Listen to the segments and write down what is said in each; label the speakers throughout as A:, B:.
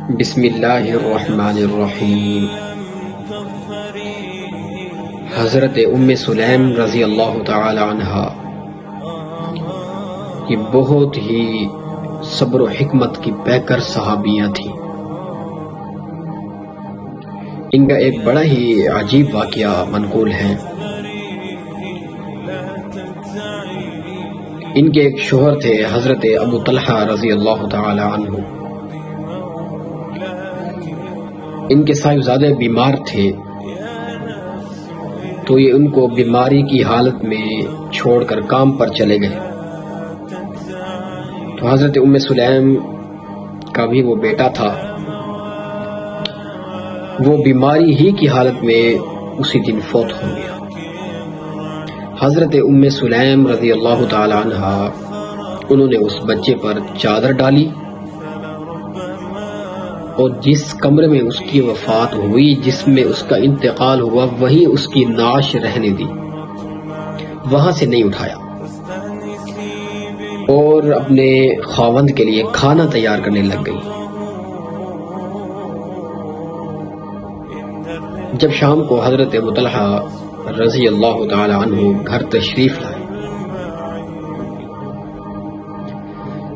A: بسم اللہ الرحمن الرحیم۔ حضرت ام سلیم رضی اللہ تعالی عنہا یہ بہت ہی صبر و حکمت کی پیکر صحابیاں تھیں۔ ان کا ایک بڑا ہی عجیب واقعہ منقول ہے۔ ان کے ایک شوہر تھے حضرت ابو طلحہ رضی اللہ تعالی عنہ۔ ان کے صاحبزادے بیمار تھے تو یہ ان کو بیماری کی حالت میں چھوڑ کر کام پر چلے گئے۔ تو حضرت ام سلیم کا بھی وہ بیٹا تھا، وہ بیماری ہی کی حالت میں اسی دن فوت ہو گیا۔ حضرت ام سلیم رضی اللہ تعالی عنہا انہوں نے اس بچے پر چادر ڈالی اور جس کمرے میں اس کی وفات ہوئی، جس میں اس کا انتقال ہوا، وہی اس کی نعش رہنے دی، وہاں سے نہیں اٹھایا اور اپنے خاوند کے لیے کھانا تیار کرنے لگ گئی۔ جب شام کو حضرت ابو طلحہ رضی اللہ تعالی عنہ گھر تشریف لائے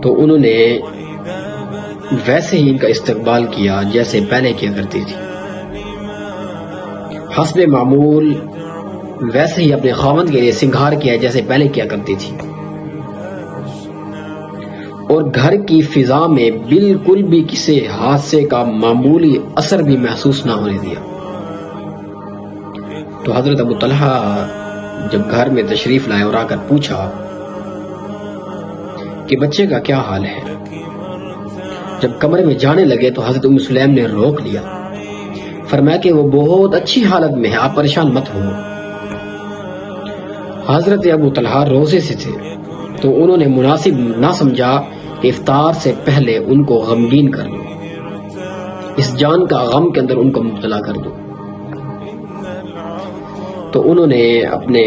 A: تو انہوں نے ویسے ہی ان کا استقبال کیا جیسے پہلے کیا کرتی تھی۔ حسب معمول ویسے ہی اپنے خاوند کے لیے سنگھار کیا جیسے پہلے کیا کرتی تھی، اور گھر کی فضا میں بالکل بھی کسی حادثے کا معمولی اثر بھی محسوس نہ ہونے دیا۔ تو حضرت ابو طلحہ جب گھر میں تشریف لائے اور آ کر پوچھا کہ بچے کا کیا حال ہے، جب کمرے میں جانے لگے تو حضرت ام سلیم نے روک لیا، فرمایا کہ وہ بہت اچھی حالت میں ہے، آپ پریشان مت ہو۔ حضرت ابو طلحہ روزے سے تھے تو انہوں نے مناسب نہ سمجھا کہ افطار سے پہلے ان کو غمگین کر دو، اس جان کا غم کے اندر ان کو مبتلا کر دو۔ تو انہوں نے اپنے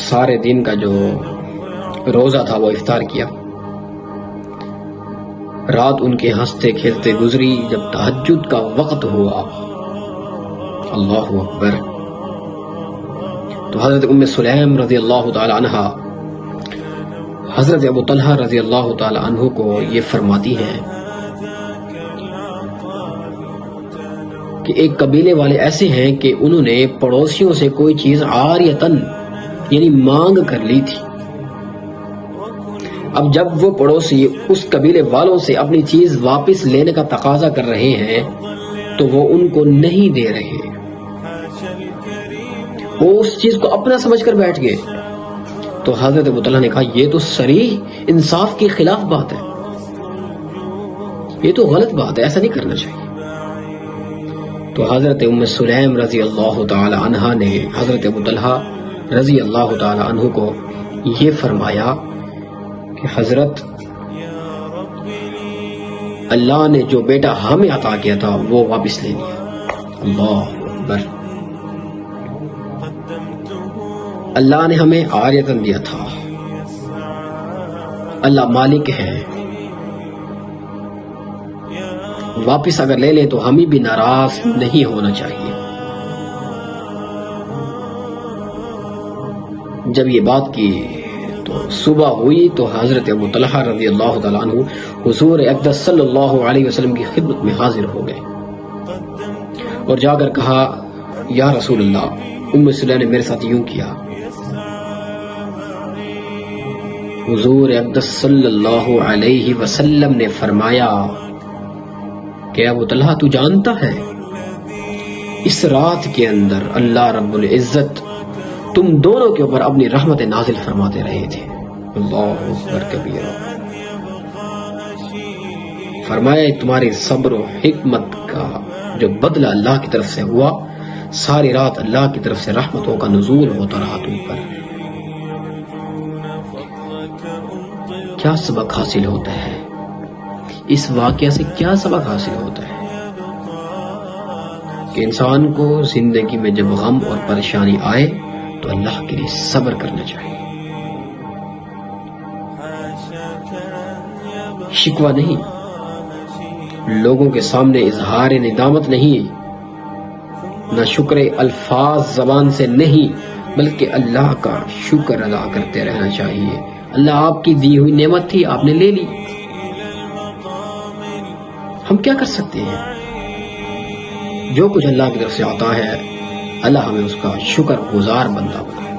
A: سارے دن کا جو روزہ تھا وہ افطار کیا۔ رات ان کے ہنستے کھیلتے گزری۔ جب تہجد کا وقت ہوا، اللہ اکبر، تو حضرت ام سلیم رضی اللہ تعالی عنہ حضرت ابو طلحہ رضی اللہ تعالی عنہ کو یہ فرماتی ہیں کہ ایک قبیلے والے ایسے ہیں کہ انہوں نے پڑوسیوں سے کوئی چیز عاریتن یعنی مانگ کر لی تھی۔ اب جب وہ پڑوسی اس قبیلے والوں سے اپنی چیز واپس لینے کا تقاضا کر رہے ہیں تو وہ ان کو نہیں دے رہے، وہ اس چیز کو اپنا سمجھ کر بیٹھ گئے۔ تو حضرت ابو طلحہ نے کہا یہ تو صریح انصاف کے خلاف بات ہے، یہ تو غلط بات ہے، ایسا نہیں کرنا چاہیے۔ تو حضرت ام سلیم رضی اللہ تعالی عنہ نے حضرت ابو طلحہ رضی اللہ تعالی عنہ کو یہ فرمایا کہ حضرت، اللہ نے جو بیٹا ہمیں عطا کیا تھا وہ واپس لے لیا۔ اللہ اکبر، اللہ نے ہمیں عاریتن دیا تھا، اللہ مالک ہے، واپس اگر لے لیں تو ہمیں بھی ناراض نہیں ہونا چاہیے۔ جب یہ بات کی تو صبح ہوئی تو حضرت ابو طلحہ رضی اللہ تعالیٰ عنہ حضور اقدس صلی اللہ علیہ وسلم کی خدمت میں حاضر ہو گئے اور جا کر کہا یا رسول اللہ، ام سلیم نے میرے ساتھ یوں کیا۔ حضور اقدس صلی اللہ علیہ وسلم نے فرمایا کہ ابو طلحہ تو جانتا ہے اس رات کے اندر اللہ رب العزت تم دونوں کے اوپر اپنی رحمت نازل فرماتے رہے تھے۔ اللہ اکبر کبیرہ، فرمایا تمہاری صبر و حکمت کا جو بدلہ اللہ کی طرف سے ہوا، ساری رات اللہ کی طرف سے رحمتوں کا نزول ہوتا رہا تم پر۔ کیا سبق حاصل ہوتا ہے اس واقعہ سے؟ کیا سبق حاصل ہوتا ہے کہ انسان کو زندگی میں جب غم اور پریشانی آئے تو اللہ کے لیے صبر کرنا چاہیے، شکوہ نہیں، لوگوں کے سامنے اظہار ندامت نہیں، نہ شکر الفاظ زبان سے نہیں، بلکہ اللہ کا شکر ادا کرتے رہنا چاہیے۔ اللہ آپ کی دی ہوئی نعمت تھی، آپ نے لے لی، ہم کیا کر سکتے ہیں؟ جو کچھ اللہ کی طرف سے آتا ہے اللہ ہمیں اس کا شکر گزار بندہ بنائے۔